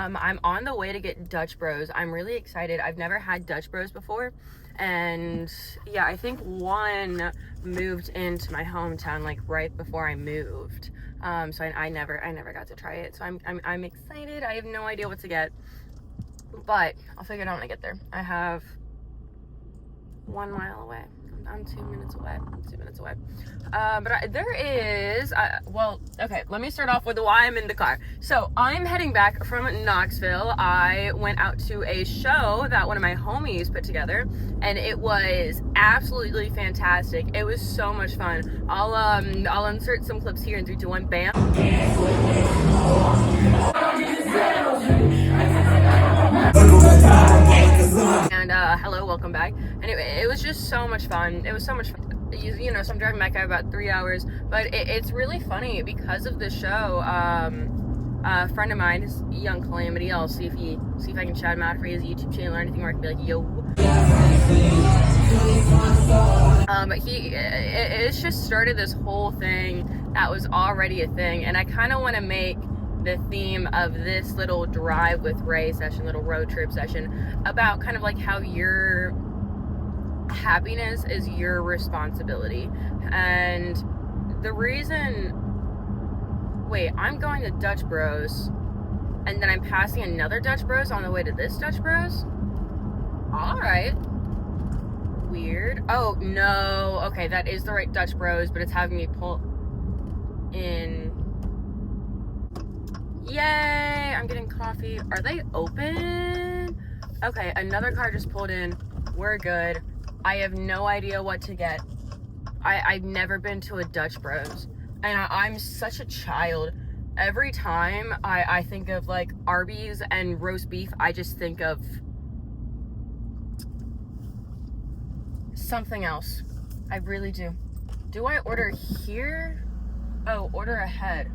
I'm on the way to get Dutch Bros. I'm really excited. I've never had Dutch Bros before. And yeah, I think one moved into my hometown like right before I moved. So I never got to try it. So I'm excited. I have no idea what to get, but I'll figure it out when I get there. I have 1 mile away. I'm 2 minutes away. 2 minutes away. There is, well, okay, let me start off with why I'm in the car. So I'm heading back from Knoxville. I went out to a show that one of my homies put together, and it was absolutely fantastic. It was so much fun. I'll insert some clips here in 3, 2, 1, bam. And hello, welcome back. And it was just so much fun. It was so much fun. You know, so I'm driving back about 3 hours, but it's really funny because of the show. A friend of mine is yungxcalamity. I'll see if I can shout him out for his YouTube channel or anything where I can be like, yo. But it's just started this whole thing that was already a thing, and I kind of want to make the theme of this little drive with Ray session, little road trip session, about kind of like how your happiness is your responsibility. And the reason, wait, I'm going to Dutch Bros and then I'm passing another Dutch Bros on the way to this Dutch Bros? Alright. Weird. Oh, no. Okay, that is the right Dutch Bros, but it's having me pull in. Yay! I'm getting coffee. Are they open? Okay, another car just pulled in. We're good. I have no idea what to get. I've never been to a Dutch Bros. And I'm such a child. Every time I think of like Arby's and roast beef, I just think of something else. I really do. Do I order here? Oh, order ahead.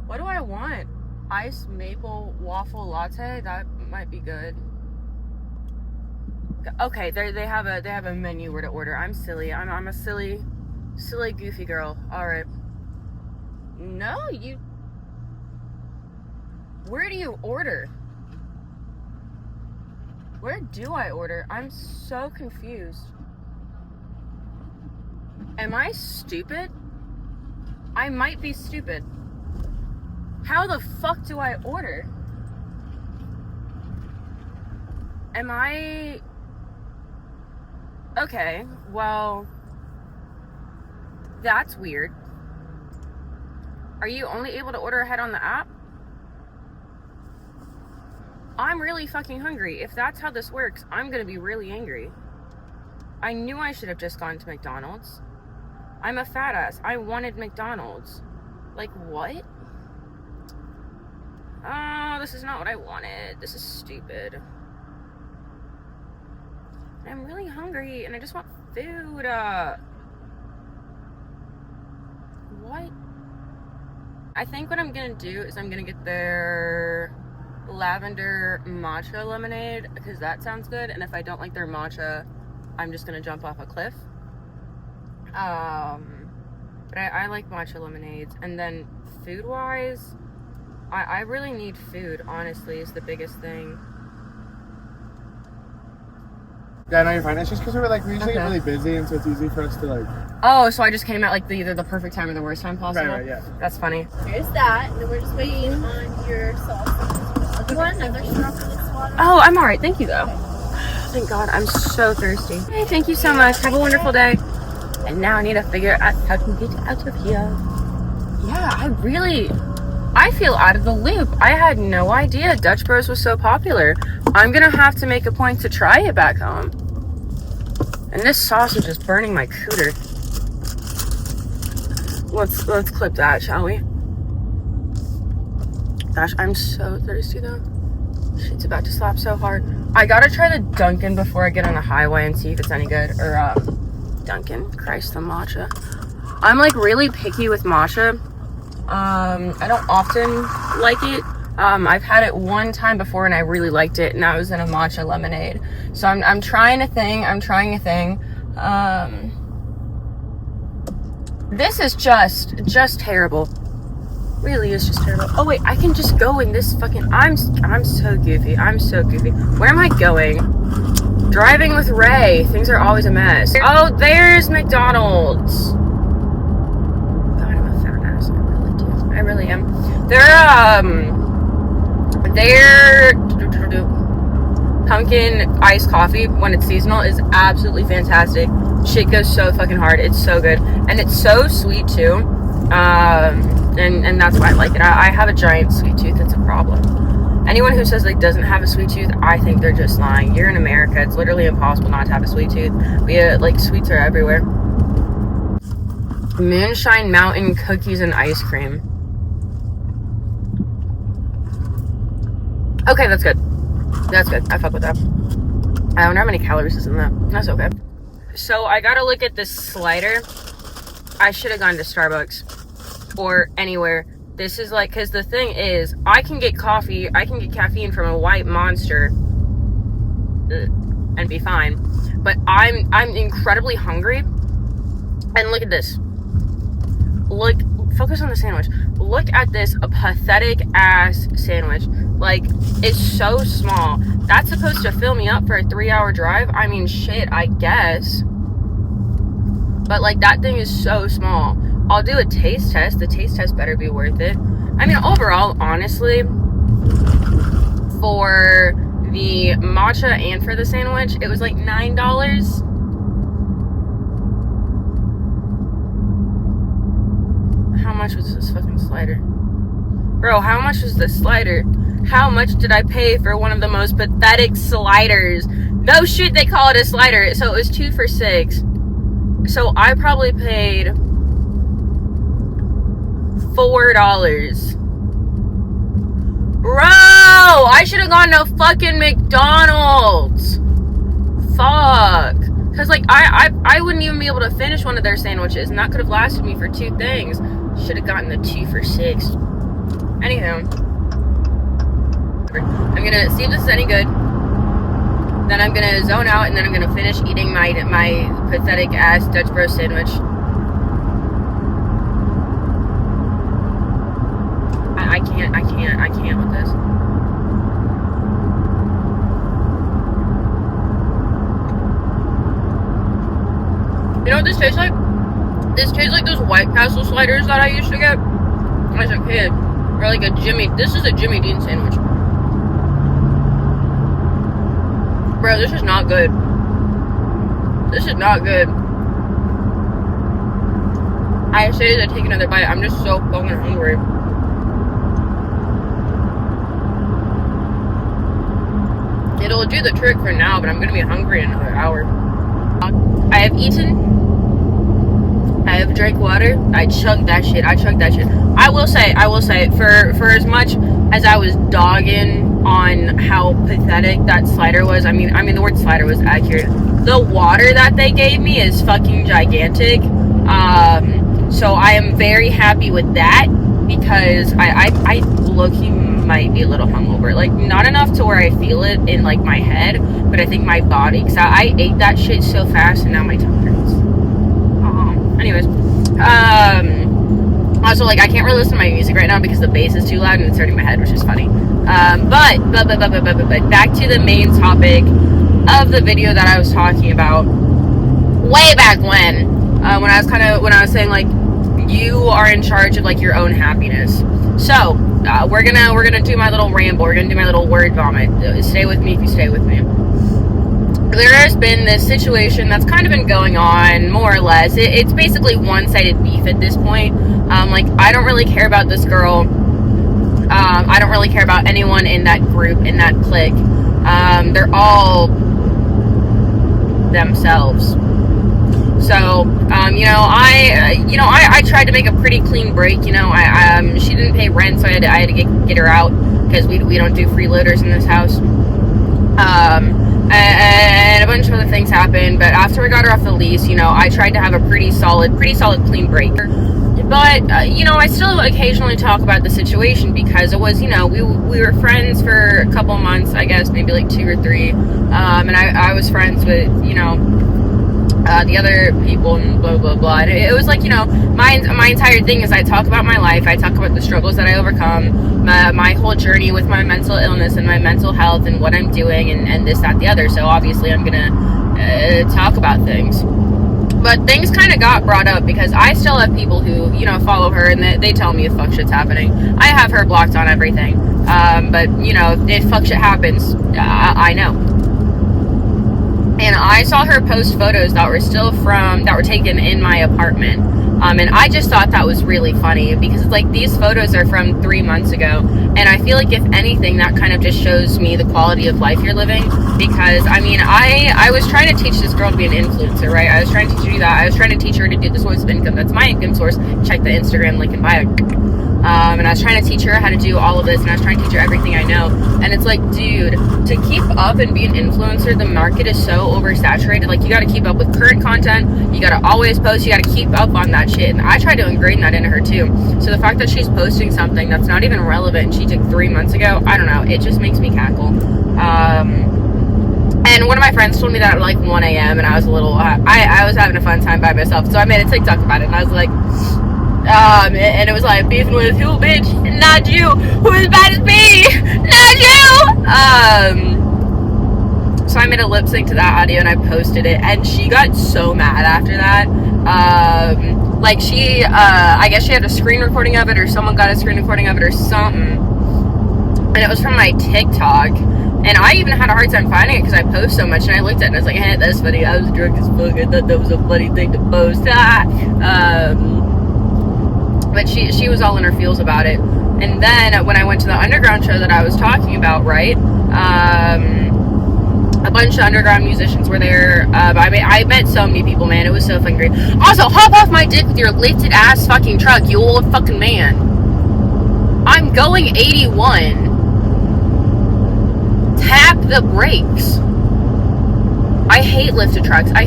What do I want? Iced maple waffle latte? That might be good. Okay, they have a menu where to order. I'm silly. I'm a silly goofy girl. All right. No, where do you order? Where do I order? I'm so confused. Am I stupid? I might be stupid. How the fuck do I order? Am I... Okay, well, that's weird. Are you only able to order ahead on the app? I'm really fucking hungry. If that's how this works, I'm gonna be really angry. I knew I should have just gone to McDonald's. I'm a fat ass. I wanted McDonald's. Like, what? Oh, this is not what I wanted. This is stupid. I'm really hungry and I just want food. What? I think what I'm gonna do is I'm gonna get their lavender matcha lemonade because that sounds good. And if I don't like their matcha, I'm just gonna jump off a cliff. But I like matcha lemonades. And then food-wise, I really need food, honestly, is the biggest thing. Yeah, no, you're fine. It's just because we usually get really busy, and so it's easy for us to like. Oh, so I just came at like either the perfect time or the worst time possible? Right, yeah. That's funny. There's that, and then we're just waiting on your sauce. You want another strawberry water? Oh, I'm alright. Thank you, though. Thank God, I'm so thirsty. Hey, thank you so much. Have a wonderful day. And now I need to figure out how to get out of here. Yeah, I feel out of the loop. I had no idea Dutch Bros was so popular. I'm gonna have to make a point to try it back home. And this sausage is burning my cooter. Let's clip that, shall we? Gosh, I'm so thirsty though. Shit's about to slap so hard. I gotta try the Dunkin' before I get on the highway and see if it's any good. Or Dunkin', Christ, the matcha. I'm like really picky with matcha. I don't often like it. I've had it one time before and I really liked it, and that was in a matcha lemonade. So I'm trying a thing. This is just terrible. really is just terrible. Oh wait, I can just go in this fucking, I'm so goofy. I'm so goofy. Where am I going? Driving with Ray. Things are always a mess. Oh, there's McDonald's. God, I'm a fat ass. I really do. I really am. They're pumpkin iced coffee when it's seasonal is absolutely fantastic. Shit goes so fucking hard. It's so good. And it's so sweet too. And that's why I like it. I have a giant sweet tooth. It's a problem. Anyone who says like doesn't have a sweet tooth, I think they're just lying. You're in America. It's literally impossible not to have a sweet tooth. Like sweets are everywhere. Moonshine Mountain cookies and ice cream. Okay, that's good. That's good. I fuck with that. I wonder how many calories is in that. That's okay. So I gotta look at this slider. I should have gone to Starbucks or anywhere. This is like, because the thing is, I can get coffee, I can get caffeine from a white Monster and be fine. But I'm incredibly hungry. And look at this. Look, focus on the sandwich. Look at this pathetic ass sandwich. Like, it's so small. That's supposed to fill me up for a 3-hour drive. I mean, shit, I guess. But like, that thing is so small. I'll do a taste test. The taste test better be worth it. I mean, overall, honestly, for the matcha and for the sandwich, it was like $9. How much was this fucking slider? Bro, how much was this slider? How much did I pay for one of the most pathetic sliders? No shit, they call it a slider. So it was 2 for $6. So I probably paid $4. Bro, I should have gone to fucking McDonald's. Fuck. Because, like, I wouldn't even be able to finish one of their sandwiches, and that could have lasted me for 2 things. Should have gotten the 2 for $6. Anywho. I'm going to see if this is any good. Then I'm going to zone out, and then I'm going to finish eating my pathetic-ass Dutch Bros sandwich. I can't with this. You know what this tastes like? This tastes like those White Castle sliders that I used to get as a kid. Or like a this is a Jimmy Dean sandwich. Bro, this is not good. This is not good. I say to take another bite. I'm just so fucking hungry. It'll do the trick for now, but I'm gonna be hungry in another hour. I have eaten. I have drank water. I chugged that shit. I will say, for as much as I was dogging on how pathetic that slider was, I mean the word slider was accurate. The water that they gave me is fucking gigantic. So I am very happy with that, because I low-key might be a little hungover. Like, not enough to where I feel it in, like, my head, but I think my body, because I ate that shit so fast, and now my tongue hurts. Anyways, also, like, I can't really listen to my music right now because the bass is too loud and it's hurting my head, which is funny. But back to the main topic of the video that I was talking about way back when I was saying, like, you are in charge of, like, your own happiness. So, we're gonna do my little ramble. We're gonna do my little word vomit. Stay with me if you stay with me. There has been this situation that's kind of been going on, more or less. It's basically one-sided beef at this point. Like, I don't really care about this girl. I don't really care about anyone in that group, in that clique. They're all themselves. So, I tried to make a pretty clean break. She didn't pay rent, so I had to get her out, because we don't do freeloaders in this house. And a bunch of other things happened, but after I got her off the lease, I tried to have a pretty solid clean break. But, I still occasionally talk about the situation, because it was, we were friends for a couple months, I guess, maybe like 2 or 3, and I was friends with, the other people and blah blah blah. And it was like, you know, my entire thing is I talk about my life, I talk about the struggles that I overcome, my whole journey with my mental illness and my mental health and what I'm doing and this, that, the other. So obviously I'm gonna talk about things. But things kind of got brought up because I still have people who, you know, follow her and they tell me if fuck shit's happening. I have her blocked on everything. But, you know, if fuck shit happens, I know. And I saw her post photos that were taken in my apartment. And I just thought that was really funny because it's like these photos are from 3 months ago. And I feel like if anything, that kind of just shows me the quality of life you're living. Because, I mean, I was trying to teach this girl to be an influencer, right? I was trying to teach her to do that. I was trying to teach her to do the source of income. That's my income source. Check the Instagram link in bio. And I was trying to teach her how to do all of this, and I was trying to teach her everything I know. And it's like, dude, to keep up and be an influencer, the market is so oversaturated. Like, you got to keep up with current content. You got to always post. You got to keep up on that shit. And I tried to ingrain that into her too. So the fact that she's posting something that's not even relevant and she took 3 months ago, I don't know. It just makes me cackle. And one of my friends told me that at like 1 a.m. and I was a little, I was having a fun time by myself. So I made a TikTok about it, and I was like, and it was like, beefing with who, bitch? Not you. Who as bad as me? Not you. So I made a lip sync to that audio and I posted it, and she got so mad after that. Like she, I guess she had a screen recording of it, or someone got a screen recording of it or something. And it was from my TikTok. And I even had a hard time finding it because I post so much, and I looked at it and I was like, hey, that's funny. I was drunk as fuck. I thought that was a funny thing to post. But she was all in her feels about it. And then when I went to the underground show that I was talking about, right, a bunch of underground musicians were there. I met so many people, man. It was so fucking great. Also, hop off my dick with your lifted ass fucking truck, you old fucking man. I'm going 81. Tap the brakes. I hate lifted trucks. I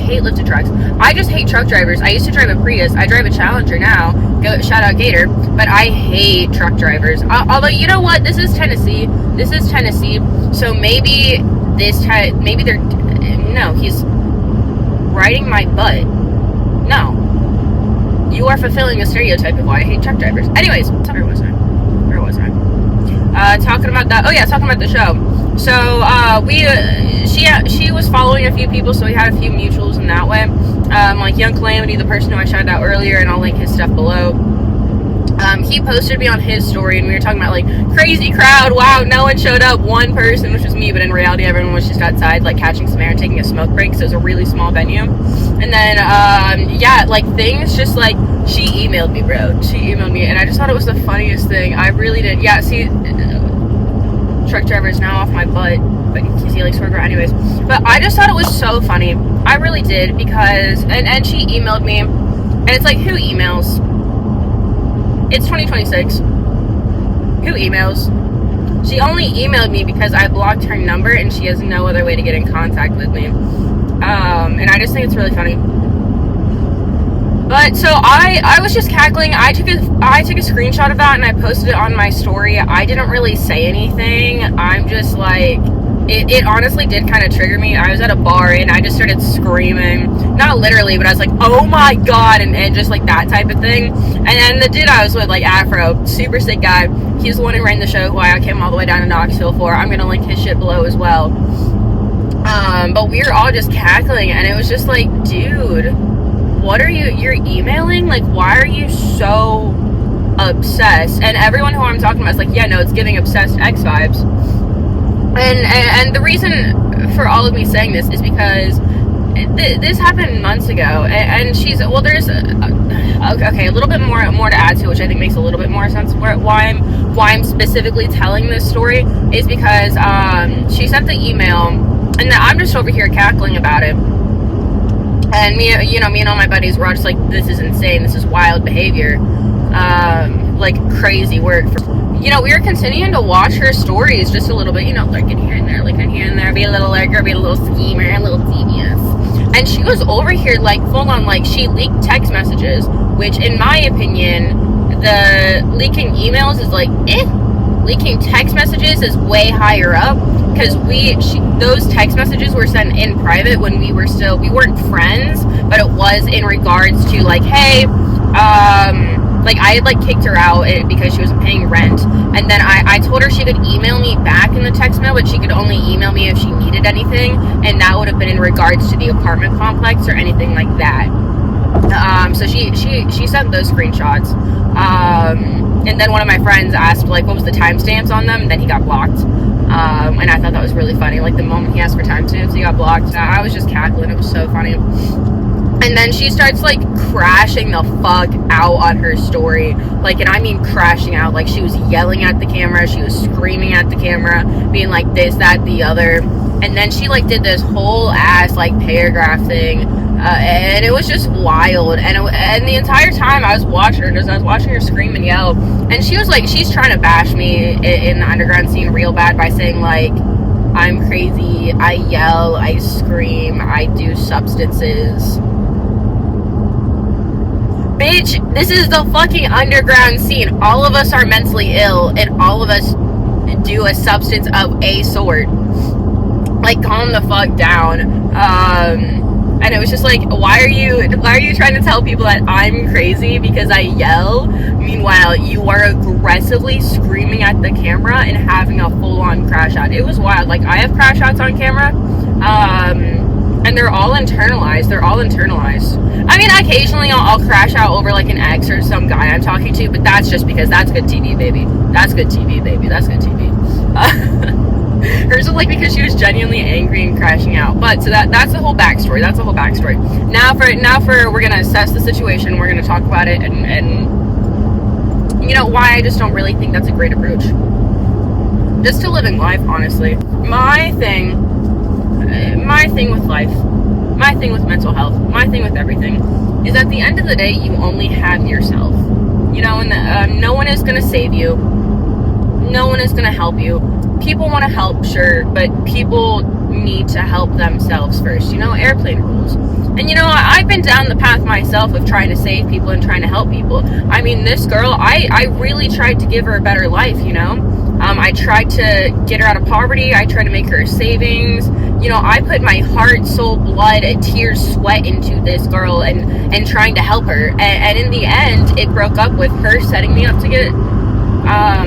just hate truck drivers. I used to drive a Prius. I drive a Challenger now. Shout out Gator. But I hate truck drivers. Although, you know what? This is Tennessee. So maybe no, he's riding my butt. No. You are fulfilling a stereotype of why I hate truck drivers. Anyways, where was I? Talking about that. Oh yeah, talking about the show. So, she was following a few people, so we had a few mutuals in that way. Like Yungxcalamity, the person who I shouted out earlier, and I'll link his stuff below. He posted me on his story, and we were talking about, like, crazy crowd, wow, no one showed up, one person, which was me, but in reality, everyone was just outside, like, catching some air and taking a smoke break, so it was a really small venue. And then, yeah, like, things just, like, she emailed me, bro. She emailed me, and I just thought it was the funniest thing. I really did. Yeah, see, truck driver is now off my butt, but he likes work. Anyways, but I just thought it was so funny. I really did, because and she emailed me, and it's like, who emails? It's 2026. Who emails? She only emailed me because I blocked her number and she has no other way to get in contact with me. And I just think it's really funny. But so I was just cackling. I took a screenshot of that and I posted it on my story. I didn't really say anything. I'm just like, it honestly did kind of trigger me. I was at a bar and I just started screaming. Not literally, but I was like, oh my god, and just like that type of thing. And then the dude I was with, like Aphro, super sick guy. He's the one who ran the show, who I came all the way down to Knoxville for. I'm gonna link his shit below as well. But we were all just cackling, and it was just like, dude, what are you're emailing? Like, why are you so obsessed? And everyone who I'm talking about is like, yeah, no, it's giving obsessed X vibes. And the reason for all of me saying this is because this happened months ago, and she's, well, there's okay, a little bit more to add to, which I think makes a little bit more sense why I'm specifically telling this story, is because she sent the email, and I'm just over here cackling about it. And me and all my buddies were all just like, this is insane, this is wild behavior, like crazy work. We were continuing to watch her stories just a little bit, lurking here and there, be a little lurker, be a little schemer, a little devious. And she was over here, like, full on, like, she leaked text messages, which, in my opinion, the leaking emails is like, leaking text messages is way higher up, because those text messages were sent in private when we weren't friends, but it was in regards to like, hey, like I had like kicked her out because she wasn't paying rent, and then I told her she could email me back in the text mail, but she could only email me if she needed anything, and that would have been in regards to the apartment complex or anything like that. So she sent those screenshots, and then one of my friends asked like what was the timestamps on them, and then he got blocked. And I thought that was really funny. Like the moment he asked for timestamps, he got blocked. I was just cackling. It was so funny. And then she starts like crashing the fuck out on her story. Like, and I mean crashing out. Like she was yelling at the camera. She was screaming at the camera, being like this, that, the other. And then she like did this whole ass like paragraph thing. And it was just wild. And the entire time I was watching her scream and yell. And she was like, she's trying to bash me in the underground scene real bad by saying like, I'm crazy, I yell, I scream, I do substances. Bitch, this is the fucking underground scene. All of us are mentally ill, and all of us do a substance of a sort. Like, calm the fuck down. And it was just like, why are you trying to tell people that I'm crazy because I yell? Meanwhile, you are aggressively screaming at the camera and having a full-on crash out. It was wild. Like, I have crash outs on camera. And they're all internalized. I mean, occasionally I'll crash out over like an ex or some guy I'm talking to, but that's just because that's good TV, baby. That's good TV. Hers was like because she was genuinely angry and crashing out. But so that's the whole backstory. Now for we're gonna assess the situation. We're gonna talk about it and you know why I just don't really think that's a great approach. Just to living life, honestly. My thing with life, my thing with mental health, my thing with everything is at the end of the day, you only have yourself. You know, and no one is going to save you. No one is going to help you. People want to help, sure, but people need to help themselves first. You know, airplane rules. And you know, I've been down the path myself of trying to save people and trying to help people. I mean, this girl, I really tried to give her a better life, you know? I tried to get her out of poverty. I tried to make her a savings. You know, I put my heart, soul, blood, tears, sweat into this girl and trying to help her. And in the end, it broke up with her setting me up to get, I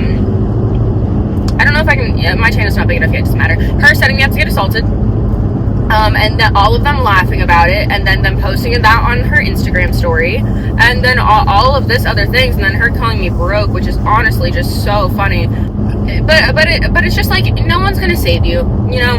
don't know if I can, my channel's not big enough yet, it doesn't matter. Her setting me up to get assaulted. And then all of them laughing about it, and then them posting that on her Instagram story, and then all of this other things, and then her calling me broke, which is honestly just so funny. But it's just like, no one's gonna save you, you know.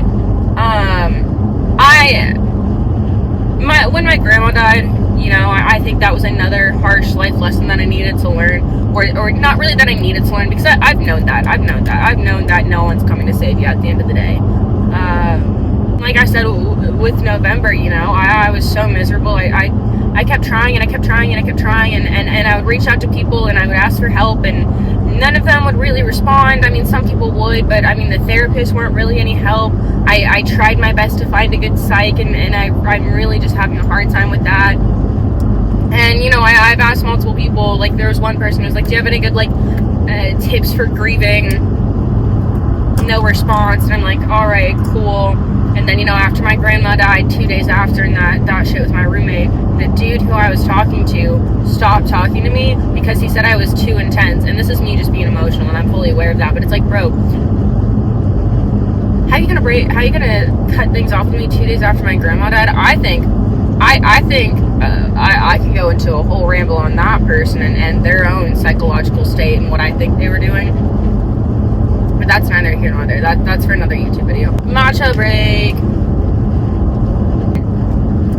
When my grandma died, you know, I think that was another harsh life lesson that I needed to learn, or not really that I needed to learn, because I've known that no one's coming to save you at the end of the day. Like I said with November, you know, I was so miserable. I kept trying and I kept trying and I would reach out to people and I would ask for help, and none of them would really respond. I mean, some people would, but I mean, the therapists weren't really any help. I tried my best to find a good psych, and I'm really just having a hard time with that. And, you know, I've asked multiple people. Like, there was one person who was like, do you have any good, like, tips for grieving? No response. And I'm like, all right, cool. And then, you know, after my grandma died 2 days after, and that shit with my roommate, the dude who I was talking to stopped talking to me because he said I was too intense. And this is me just being emotional, and I'm fully aware of that. But it's like, bro, how are you gonna cut things off with me 2 days after my grandma died? I think I could go into a whole ramble on that person and their own psychological state and what I think they were doing. But that's neither here nor there. That's for another YouTube video. Matcha break.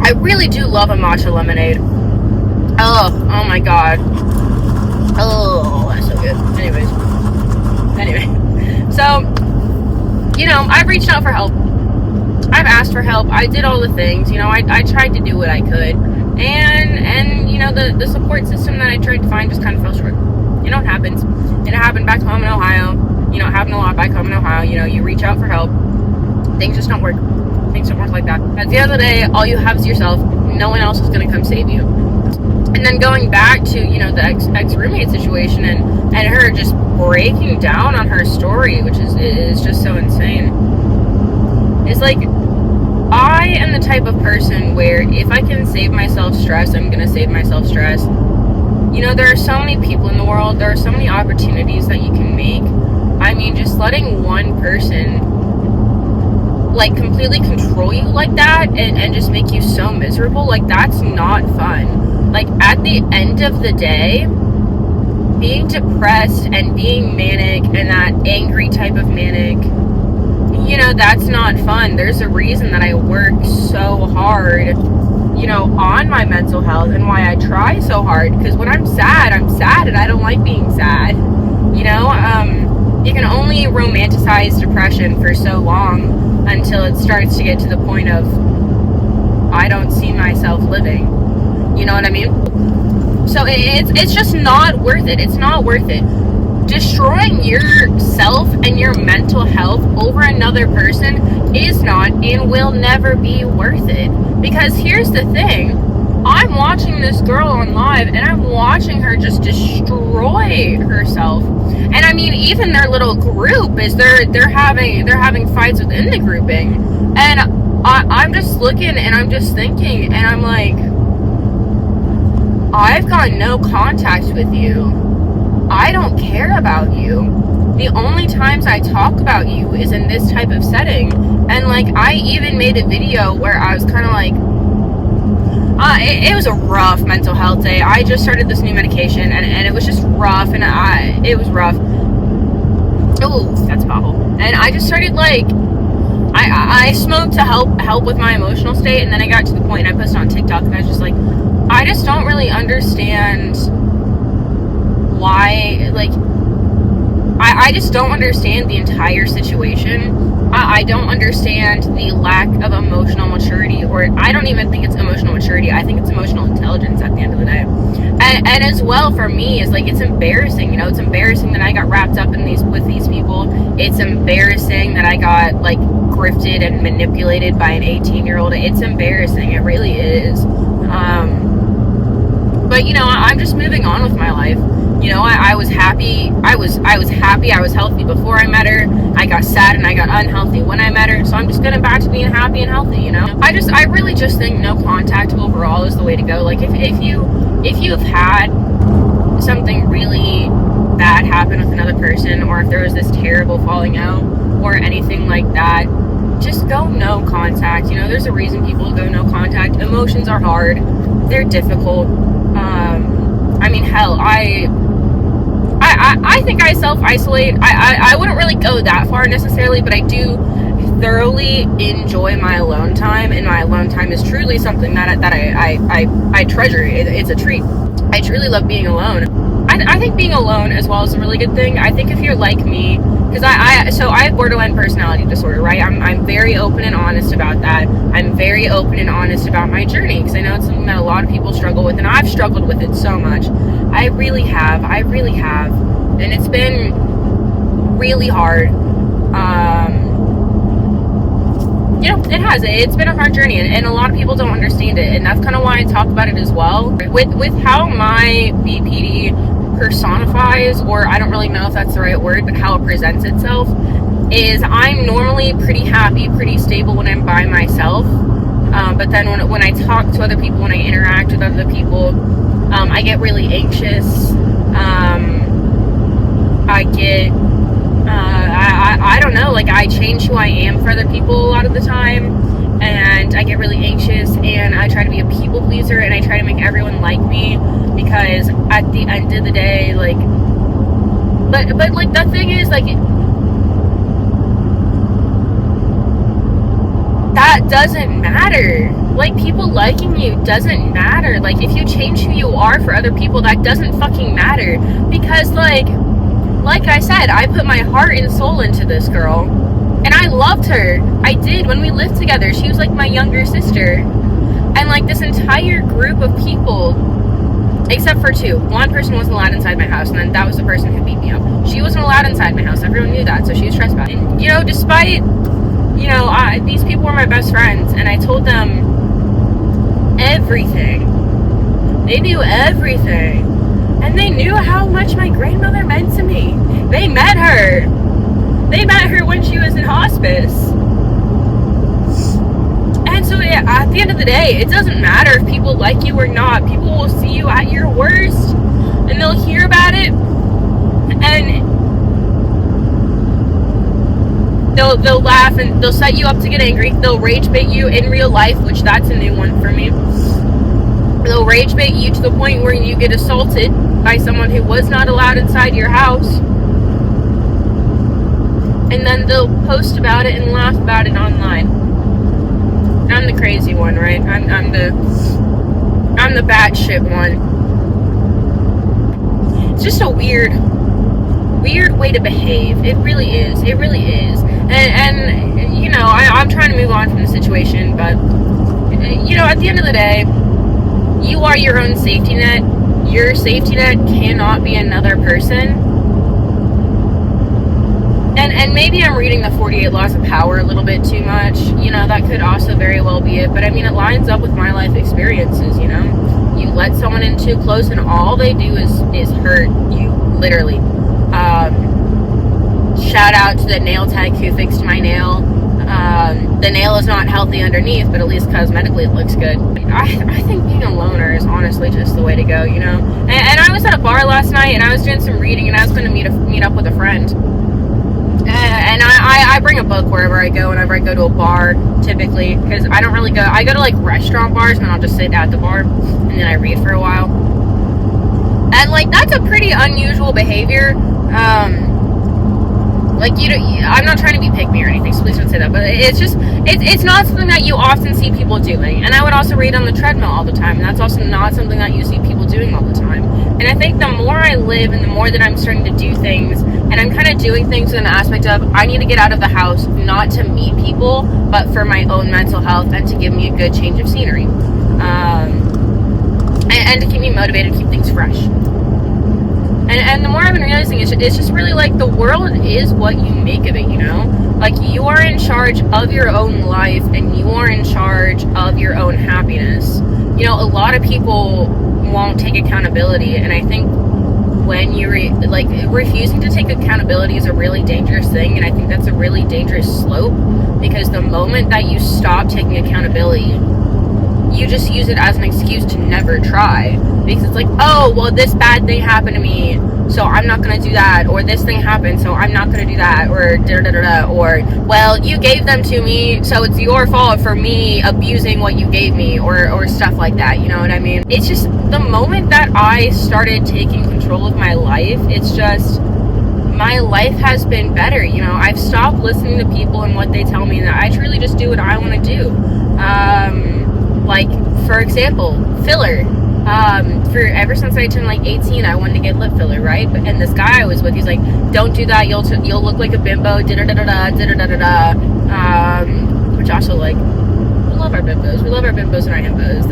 I really do love a matcha lemonade. Oh my god. Oh, that's so good. Anyway. So, you know, I've reached out for help. I've asked for help. I did all the things. You know, I tried to do what I could. And you know, the support system that I tried to find just kind of fell short. You know, it happens. It happened back home in Ohio. You know, it happened a lot back home in Ohio. You know, you reach out for help. Things just don't work. Things don't work like that. At the end of the day, all you have is yourself. No one else is going to come save you. And then going back to, you know, the ex-roommate situation and her just breaking down on her story, which is just so insane. like, I am the type of person where if I can save myself stress, I'm gonna save myself stress. You know, there are so many people in the world, there are so many opportunities that you can make. I mean, just letting one person like completely control you like that and just make you so miserable, like, that's not fun. Like, at the end of the day, being depressed and being manic and that angry type of manic, you know, that's not fun. There's a reason that I work so hard, you know, on my mental health, and why I try so hard, because when I'm sad and I don't like being sad. You know, you can only romanticize depression for so long until it starts to get to the point of, I don't see myself living. You know what I mean? So it's just not worth it. It's not worth it. Destroying yourself and your mental health over another person is not and will never be worth it. Because here's the thing, I'm watching this girl on live and I'm watching her just destroy herself. And I mean, even their little group is they're having fights within the grouping. And I'm just looking and I'm just thinking, and I'm like, I've got no contact with you. I don't care about you. The only times I talk about you is in this type of setting. And like, I even made a video where I was kind of like, it was a rough mental health day. I just started this new medication and it was just rough, and it was rough. Oh, that's a pothole. And I just started like, I smoked to help with my emotional state, and then I got to the point and I posted on TikTok and I was just like, I just don't really understand why, like, I just don't understand the entire situation. I don't understand the lack of emotional maturity, or I don't even think it's emotional maturity. I think it's emotional intelligence at the end of the day. And as well, for me, is like, it's embarrassing. You know, it's embarrassing that I got wrapped up in with these people. It's embarrassing that I got like grifted and manipulated by an 18-year-old. It's embarrassing. It really is. But you know, I'm just moving on with my life. You know, I was happy. I was happy. I was healthy before I met her. I got sad and I got unhealthy when I met her. So I'm just getting back to being happy and healthy. You know, I really just think no contact overall is the way to go. Like, if you've had something really bad happen with another person, or if there was this terrible falling out or anything like that, just go no contact. You know, there's a reason people go no contact. Emotions are hard. They're difficult. I mean, hell, I think I self-isolate. I wouldn't really go that far necessarily, but I do thoroughly enjoy my alone time, and my alone time is truly something that I treasure. It's a treat. I truly love being alone. I think being alone as well is a really good thing. I think if you're like me, because I have borderline personality disorder, right? I'm very open and honest about that. I'm very open and honest about my journey, because I know it's something that a lot of people struggle with, and I've struggled with it so much. I really have, and it's been really hard. You know, it has. It's been a hard journey, and a lot of people don't understand it, and that's kind of why I talk about it as well. With how my BPD personifies, or I don't really know if that's the right word, but how it presents itself, is I'm normally pretty happy, pretty stable when I'm by myself. But then when I talk to other people, when I interact with other people, I get really anxious. I don't know, like, I change who I am for other people a lot of the time, and I get really anxious, and I try to be a people pleaser, and I try to make everyone like me, because at the end of the day, like, but like, the thing is, like, that doesn't matter. Like, people liking you doesn't matter. Like, if you change who you are for other people, that doesn't fucking matter, because like I said, I put my heart and soul into this girl, and I loved her. I did. When we lived together, she was like my younger sister. And like, this entire group of people, except for two. One person wasn't allowed inside my house, and then that was the person who beat me up. She wasn't allowed inside my house. Everyone knew that, so she was trespassing. And, you know, despite, you know, these people were my best friends, and I told them everything. They knew everything. And they knew how much my grandmother meant to me. They met her when she was in hospice. at the end of the day, it doesn't matter if people like you or not. People will see you at your worst, and they'll hear about it, and they'll laugh, and they'll set you up to get angry. They'll rage bait you in real life, which that's a new one for me. They'll rage bait you to the point where you get assaulted by someone who was not allowed inside your house. And then they'll post about it and laugh about it online. I'm the crazy one, right? I'm the batshit one. It's just a weird way to behave. It really is. It really is. And you know, I'm trying to move on from the situation, but you know, at the end of the day, you are your own safety net. Your safety net cannot be another person. And maybe I'm reading the 48 Laws of Power a little bit too much. You know, that could also very well be it. But I mean, it lines up with my life experiences, you know. You let someone in too close and all they do is hurt you, literally. Shout out to the nail tech who fixed my nail. The nail is not healthy underneath, but at least cosmetically it looks good. I think being a loner is honestly just the way to go, you know. And I was at a bar last night, and I was doing some reading, and I was going to meet up with a friend. And I bring a book wherever I go, whenever I go to a bar, typically, because I don't really go. I go to like restaurant bars, and then I'll just sit at the bar, and then I read for a while. And like, that's a pretty unusual behavior. Like, I'm not trying to be pick me or anything, so please don't say that, but it's just, it's not something that you often see people doing. And I would also read on the treadmill all the time, and that's also not something that you see people doing all the time. And I think the more I live and the more that I'm starting to do things, and I'm kind of doing things in the aspect of, I need to get out of the house, not to meet people, but for my own mental health and to give me a good change of scenery. And to keep me motivated, keep things fresh. And the more I've been realizing, it's just really like, the world is what you make of it, you know? Like, you are in charge of your own life, and you are in charge of your own happiness. You know, a lot of people won't take accountability, and I think when you refusing to take accountability is a really dangerous thing, and I think that's a really dangerous slope, because the moment that you stop taking accountability, you just use it as an excuse to never try, because it's like, oh, well, this bad thing happened to me, so I'm not going to do that, or this thing happened, so I'm not going to do that, or da-da-da-da, or, well, you gave them to me, so it's your fault for me abusing what you gave me, or stuff like that, you know what I mean? It's just, the moment that I started taking control of my life, it's just, my life has been better, you know? I've stopped listening to people and what they tell me, and I truly just do what I want to do. Like, for example, filler. Ever since I turned like 18, I wanted to get lip filler, right? And this guy I was with, he's like, "Don't do that. You'll look like a bimbo." Da da da da da da da da. Which also, like, we love our bimbos. We love our bimbos and our himbos.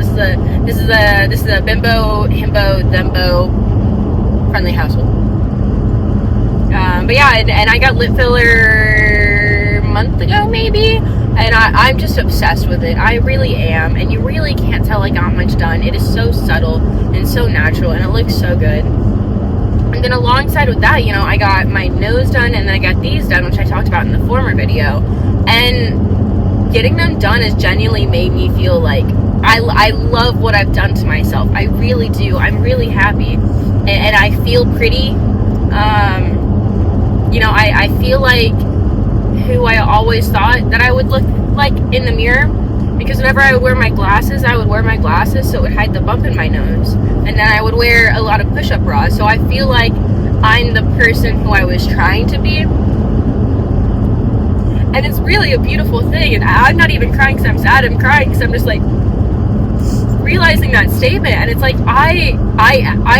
This is a bimbo, himbo, thembo friendly household. But yeah, and I got lip filler a month ago, maybe. And I'm just obsessed with it. I really am. And you really can't tell I got much done. It is so subtle and so natural, and it looks so good. And then alongside with that, you know, I got my nose done, and then I got these done, which I talked about in the former video. And getting them done has genuinely made me feel like I love what I've done to myself. I really do. I'm really happy. And I feel pretty. You know, I feel like who I always thought that I would look like in the mirror, because whenever I would wear my glasses, so it would hide the bump in my nose, and then I would wear a lot of push-up bras, so I feel like I'm the person who I was trying to be, and it's really a beautiful thing. And I'm not even crying because I'm sad, I'm crying because I'm just like realizing that statement, and it's like I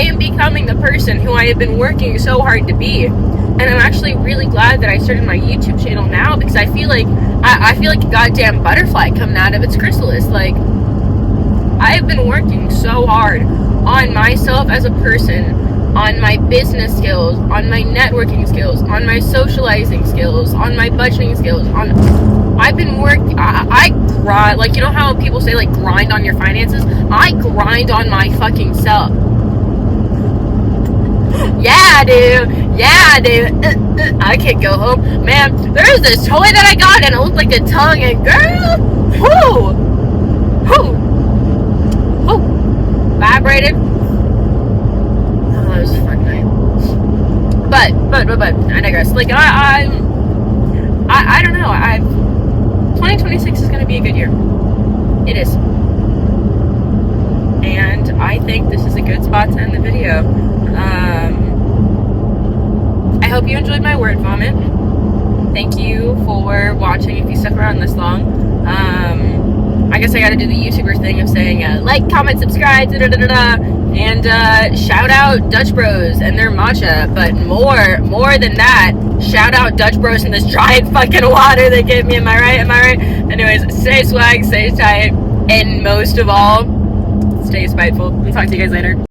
am becoming the person who I have been working so hard to be. And I'm actually really glad that I started my YouTube channel now, because I feel like I feel like a goddamn butterfly coming out of its chrysalis. Like, I have been working so hard on myself as a person, on my business skills, on my networking skills, on my socializing skills, on my budgeting skills. I've been working. I grind. Like, you know how people say, like, grind on your finances? I grind on my fucking self. Yeah, dude. I can't go home. Man, there's this toy that I got, and it looked like a tongue, and girl, whoo! separated. Oh, that was a fun night. But I digress. Like I don't know. 2026 is gonna be a good year. It is. And I think this is a good spot to end the video. I hope you enjoyed my word vomit. Thank you for watching if you stuck around this long. I guess I gotta do the YouTuber thing of saying like, comment, subscribe, and shout out Dutch Bros and their matcha. But more than that, shout out Dutch Bros and this giant fucking water they gave me. Am I right? Anyways, stay swag, stay tight, and most of all, stay spiteful. I'll talk to you guys later.